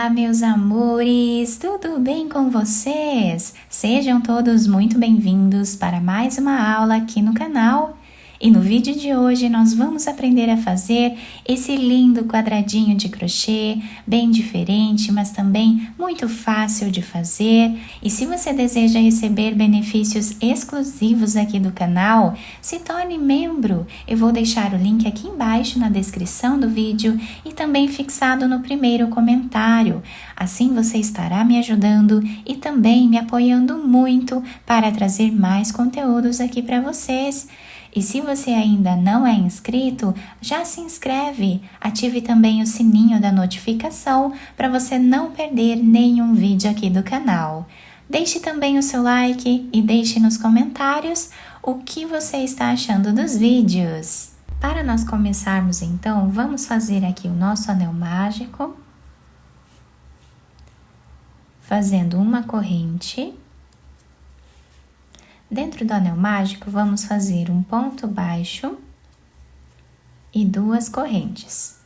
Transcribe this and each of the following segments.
Olá, meus amores! Tudo bem com vocês? Sejam todos muito bem-vindos para mais uma aula aqui no canal. E no vídeo de hoje nós vamos aprender a fazer esse lindo quadradinho de crochê, bem diferente, mas também muito fácil de fazer. E se você deseja receber benefícios exclusivos aqui do canal, se torne membro. Eu vou deixar o link aqui embaixo na descrição do vídeo e também fixado no primeiro comentário. Assim você estará me ajudando e também me apoiando muito para trazer mais conteúdos aqui para vocês. E se você ainda não é inscrito, já se inscreve, ative também o sininho da notificação para você não perder nenhum vídeo aqui do canal. Deixe também o seu like e deixe nos comentários o que você está achando dos vídeos. Para nós começarmos então, vamos fazer aqui o nosso anel mágico, fazendo uma corrente. Dentro do anel mágico, vamos fazer um ponto baixo e duas correntes,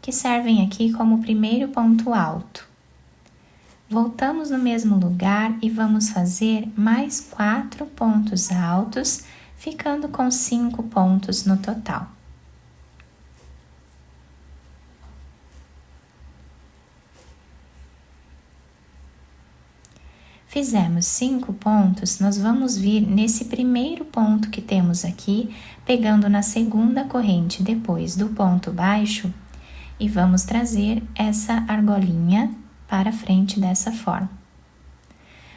que servem aqui como primeiro ponto alto. Voltamos no mesmo lugar e vamos fazer mais 4 pontos altos, ficando com 5 pontos no total. Fizemos 5 pontos, nós vamos vir nesse primeiro ponto que temos aqui, pegando na segunda corrente depois do ponto baixo, e vamos trazer essa argolinha para frente dessa forma.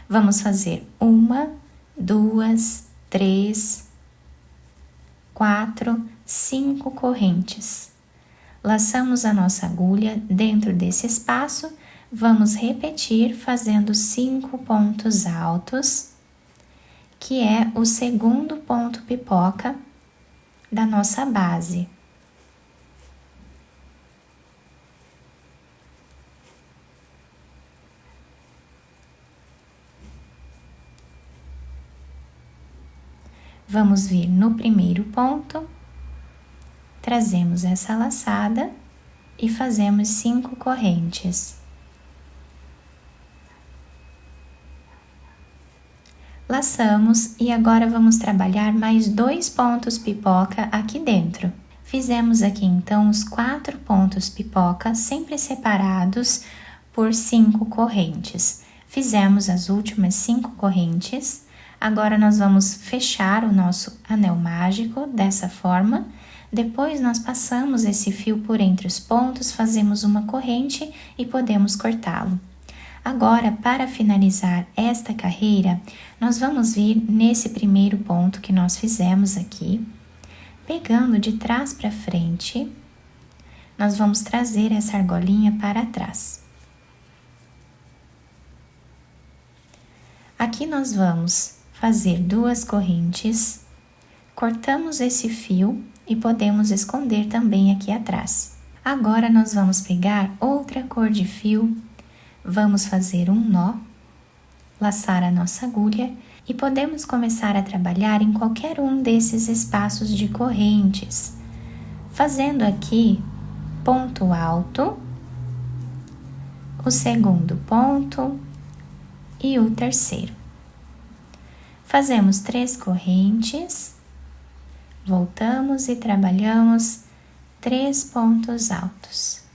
Vamos fazer 1, 2, 3, 4, 5 correntes. Laçamos a nossa agulha dentro desse espaço. Vamos repetir fazendo 5 pontos altos, que é o segundo ponto pipoca da nossa base. Vamos vir no primeiro ponto, trazemos essa laçada e fazemos 5 correntes. Laçamos e agora vamos trabalhar mais 2 pontos pipoca aqui dentro. Fizemos aqui então os 4 pontos pipoca, sempre separados por 5 correntes. Fizemos as últimas 5 correntes. Agora nós vamos fechar o nosso anel mágico dessa forma. Depois nós passamos esse fio por entre os pontos, fazemos uma corrente e podemos cortá-lo. Agora, para finalizar esta carreira, nós vamos vir nesse primeiro ponto que nós fizemos aqui, pegando de trás para frente, nós vamos trazer essa argolinha para trás. Aqui nós vamos fazer 2 correntes, cortamos esse fio e podemos esconder também aqui atrás. Agora nós vamos pegar outra cor de fio. Vamos fazer um nó, laçar a nossa agulha e podemos começar a trabalhar em qualquer um desses espaços de correntes, fazendo aqui ponto alto, o segundo ponto e o terceiro. Fazemos 3 correntes, voltamos e trabalhamos 3 pontos altos.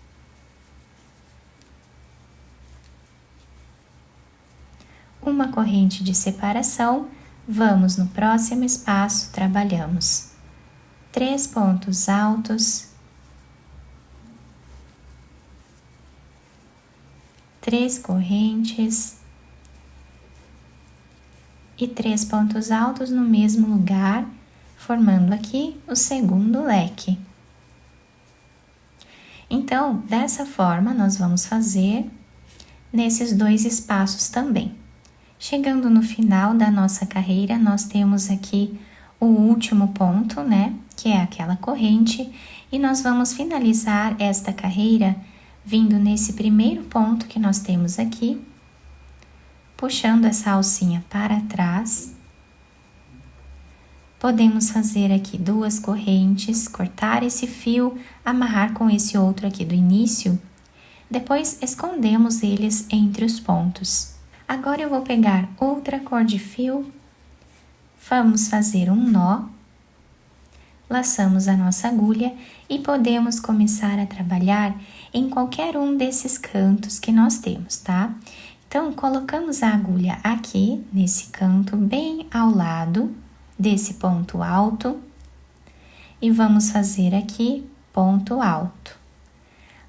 Uma corrente de separação, vamos no próximo espaço, trabalhamos 3 pontos altos, 3 correntes e 3 pontos altos no mesmo lugar, formando aqui o segundo leque. Então, dessa forma, nós vamos fazer nesses 2 espaços também. Chegando no final da nossa carreira, nós temos aqui o último ponto, né? Que é aquela corrente. E nós vamos finalizar esta carreira vindo nesse primeiro ponto que nós temos aqui, puxando essa alcinha para trás. Podemos fazer aqui 2 correntes, cortar esse fio, amarrar com esse outro aqui do início. Depois escondemos eles entre os pontos. Agora eu vou pegar outra cor de fio, vamos fazer um nó, laçamos a nossa agulha e podemos começar a trabalhar em qualquer um desses cantos que nós temos, tá? Então, colocamos a agulha aqui, nesse canto, bem ao lado desse ponto alto, e vamos fazer aqui ponto alto.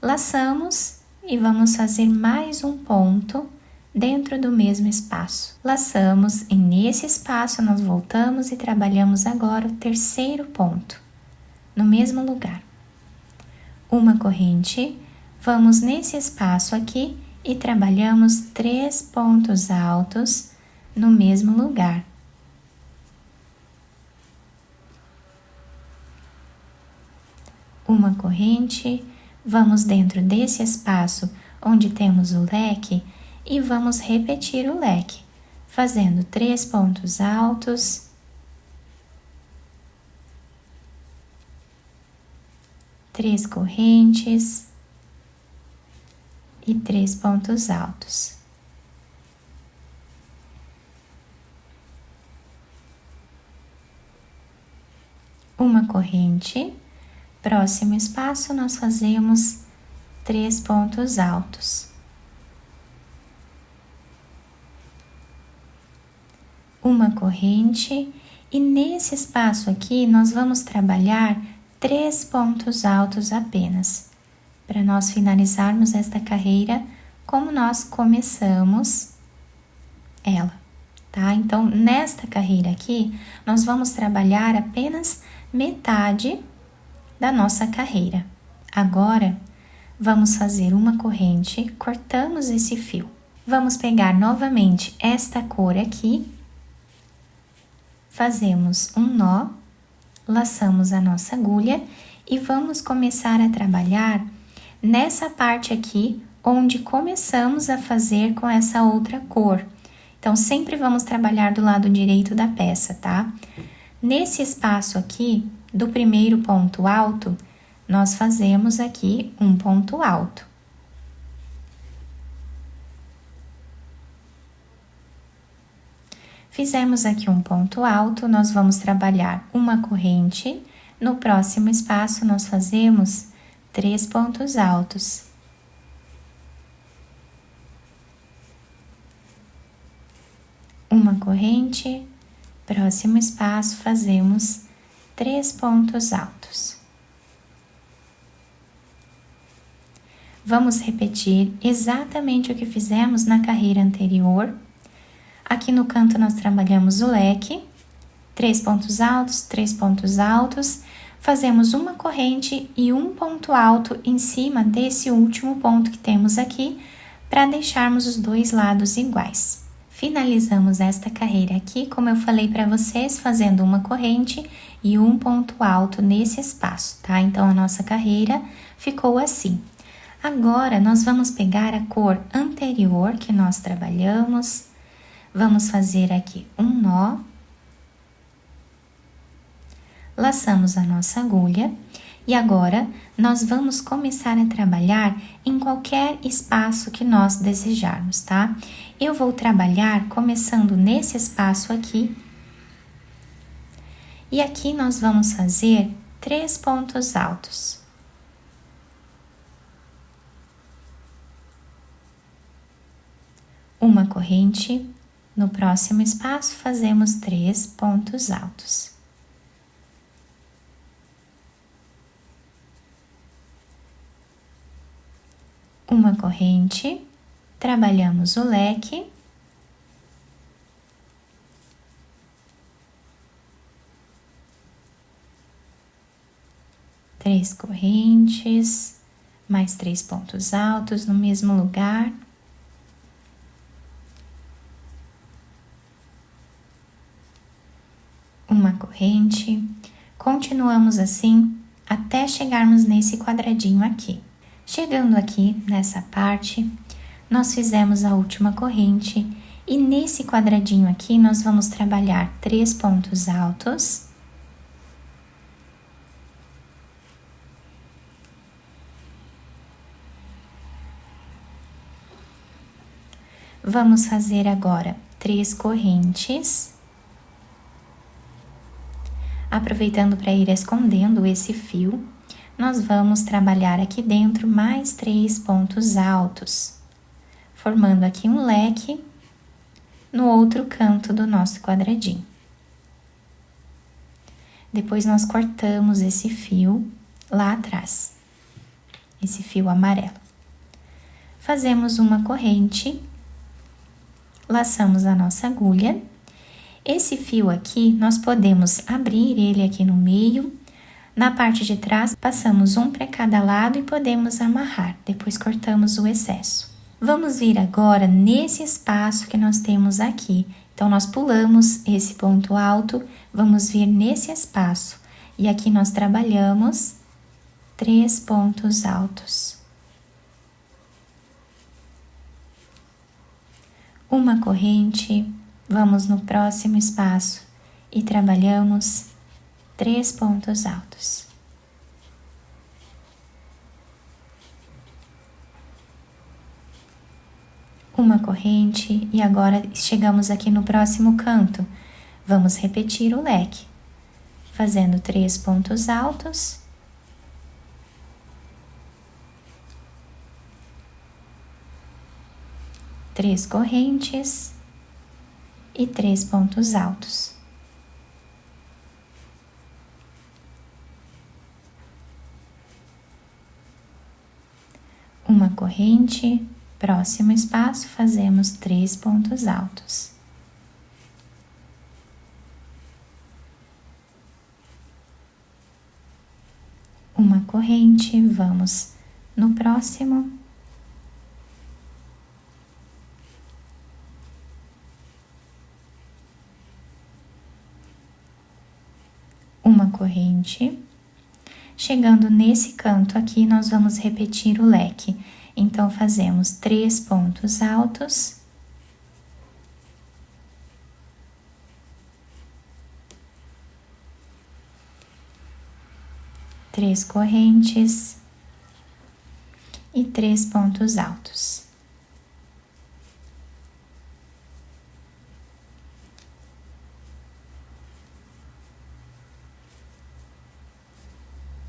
Laçamos e vamos fazer mais um ponto dentro do mesmo espaço. Laçamos e nesse espaço nós voltamos e trabalhamos agora o terceiro ponto, no mesmo lugar. Uma corrente, vamos nesse espaço aqui e trabalhamos 3 pontos altos no mesmo lugar. Uma corrente, vamos dentro desse espaço onde temos o leque e vamos repetir o leque, fazendo 3 pontos altos, 3 correntes e 3 pontos altos. Uma corrente, próximo espaço nós fazemos 3 pontos altos. Uma corrente e nesse espaço aqui nós vamos trabalhar 3 pontos altos apenas, para nós finalizarmos esta carreira como nós começamos ela, tá? Então, nesta carreira aqui, nós vamos trabalhar apenas metade da nossa carreira. Agora, vamos fazer uma corrente, cortamos esse fio. Vamos pegar novamente esta cor aqui, fazemos um nó, laçamos a nossa agulha e vamos começar a trabalhar nessa parte aqui onde começamos a fazer com essa outra cor. Então, sempre vamos trabalhar do lado direito da peça, tá? Nesse espaço aqui, do primeiro ponto alto, nós fazemos aqui um ponto alto. Fizemos aqui um ponto alto, nós vamos trabalhar uma corrente. No próximo espaço, nós fazemos 3 pontos altos. Uma corrente, próximo espaço, fazemos 3 pontos altos. Vamos repetir exatamente o que fizemos na carreira anterior. Aqui no canto nós trabalhamos o leque, 3 pontos altos, 3 pontos altos, fazemos uma corrente e um ponto alto em cima desse último ponto que temos aqui, para deixarmos os dois lados iguais. Finalizamos esta carreira aqui, como eu falei para vocês, fazendo uma corrente e um ponto alto nesse espaço, tá? Então, a nossa carreira ficou assim. Agora, nós vamos pegar a cor anterior que nós trabalhamos, vamos fazer aqui um nó, laçamos a nossa agulha e agora nós vamos começar a trabalhar em qualquer espaço que nós desejarmos, tá? Eu vou trabalhar começando nesse espaço aqui e aqui nós vamos fazer 3 pontos altos. Uma corrente, no próximo espaço fazemos 3 pontos altos. Uma corrente, trabalhamos o leque. Três correntes, mais 3 pontos altos no mesmo lugar. Uma corrente, continuamos assim até chegarmos nesse quadradinho aqui. Chegando aqui nessa parte, nós fizemos a última corrente e nesse quadradinho aqui nós vamos trabalhar 3 pontos altos. Vamos fazer agora 3 correntes, aproveitando para ir escondendo esse fio, nós vamos trabalhar aqui dentro mais 3 pontos altos, formando aqui um leque no outro canto do nosso quadradinho. Depois nós cortamos esse fio lá atrás, esse fio amarelo. Fazemos uma corrente, laçamos a nossa agulha. Esse fio aqui, nós podemos abrir ele aqui no meio. Na parte de trás, passamos um para cada lado e podemos amarrar. Depois cortamos o excesso. Vamos vir agora nesse espaço que nós temos aqui. Então, nós pulamos esse ponto alto, vamos vir nesse espaço. E aqui nós trabalhamos 3 pontos altos. Uma corrente, vamos no próximo espaço e trabalhamos 3 pontos altos. Uma corrente e agora chegamos aqui no próximo canto. Vamos repetir o leque, fazendo 3 pontos altos. Três correntes e 3 pontos altos. Uma corrente, próximo espaço, fazemos 3 pontos altos. Uma corrente, vamos no próximo. Uma corrente. Chegando nesse canto aqui, nós vamos repetir o leque. Então, fazemos 3 pontos altos. Três correntes e 3 pontos altos.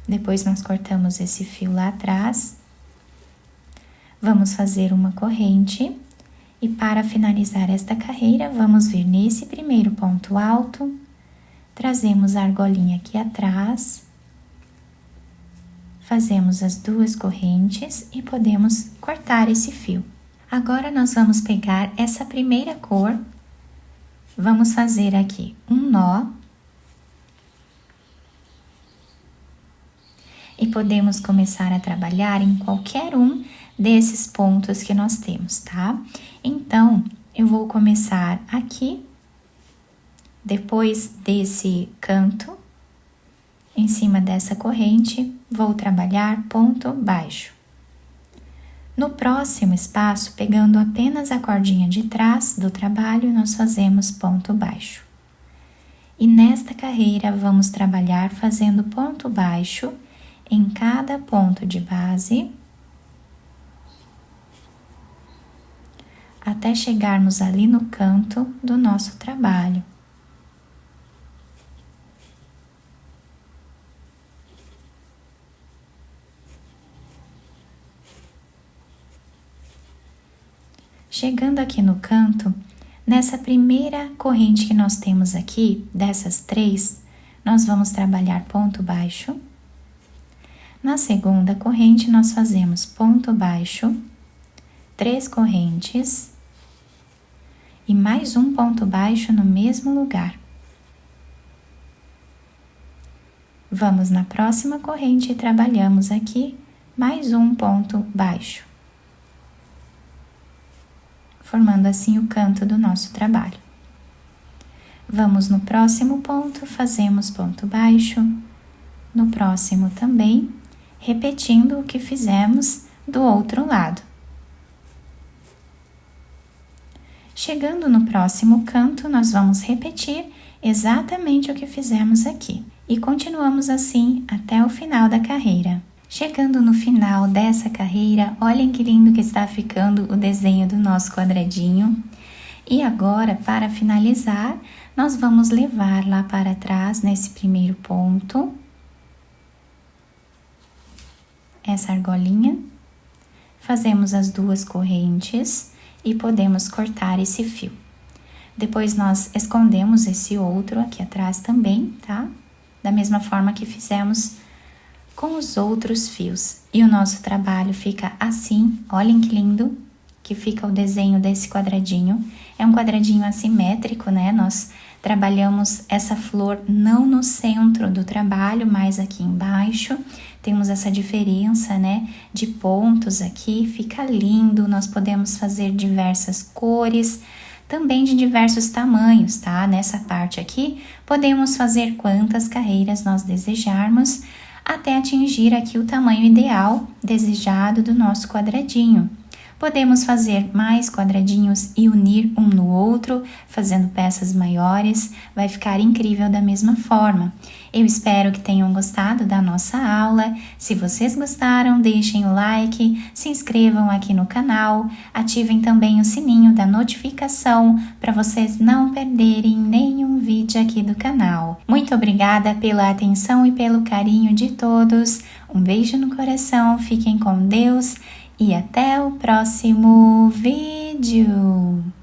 Depois nós cortamos esse fio lá atrás. Vamos fazer uma corrente e para finalizar esta carreira, vamos vir nesse primeiro ponto alto, trazemos a argolinha aqui atrás, fazemos as 2 correntes e podemos cortar esse fio. Agora nós vamos pegar essa primeira cor, vamos fazer aqui um nó. E podemos começar a trabalhar em qualquer um desses pontos que nós temos, tá? Então, eu vou começar aqui, depois desse canto, em cima dessa corrente, vou trabalhar ponto baixo. No próximo espaço, pegando apenas a cordinha de trás do trabalho, nós fazemos ponto baixo. E nesta carreira, vamos trabalhar fazendo ponto baixo em cada ponto de base, até chegarmos ali no canto do nosso trabalho. Chegando aqui no canto, nessa primeira corrente que nós temos aqui, dessas 3, nós vamos trabalhar ponto baixo. Na segunda corrente, nós fazemos ponto baixo, 3 correntes e mais um ponto baixo no mesmo lugar. Vamos na próxima corrente e trabalhamos aqui mais um ponto baixo, formando assim o canto do nosso trabalho. Vamos no próximo ponto, fazemos ponto baixo, no próximo também, repetindo o que fizemos do outro lado. Chegando no próximo canto, nós vamos repetir exatamente o que fizemos aqui. E continuamos assim até o final da carreira. Chegando no final dessa carreira, olhem que lindo que está ficando o desenho do nosso quadradinho. E agora, para finalizar, nós vamos levar lá para trás, nesse primeiro ponto, essa argolinha. Fazemos as 2 correntes e podemos cortar esse fio. Depois nós escondemos esse outro aqui atrás também, tá? Da mesma forma que fizemos com os outros fios. E o nosso trabalho fica assim, olhem que lindo que fica o desenho desse quadradinho. É um quadradinho assimétrico, né? Nós trabalhamos essa flor não no centro do trabalho, mas aqui embaixo. Temos essa diferença, né, de pontos aqui, fica lindo. Nós podemos fazer diversas cores, também de diversos tamanhos, tá? Nessa parte aqui, podemos fazer quantas carreiras nós desejarmos, até atingir aqui o tamanho ideal desejado do nosso quadradinho. Podemos fazer mais quadradinhos e unir um no outro, fazendo peças maiores, vai ficar incrível da mesma forma. Eu espero que tenham gostado da nossa aula. Se vocês gostaram, deixem o like, se inscrevam aqui no canal, ativem também o sininho da notificação para vocês não perderem nenhum vídeo aqui do canal. Muito obrigada pela atenção e pelo carinho de todos. Um beijo no coração, fiquem com Deus. E até o próximo vídeo!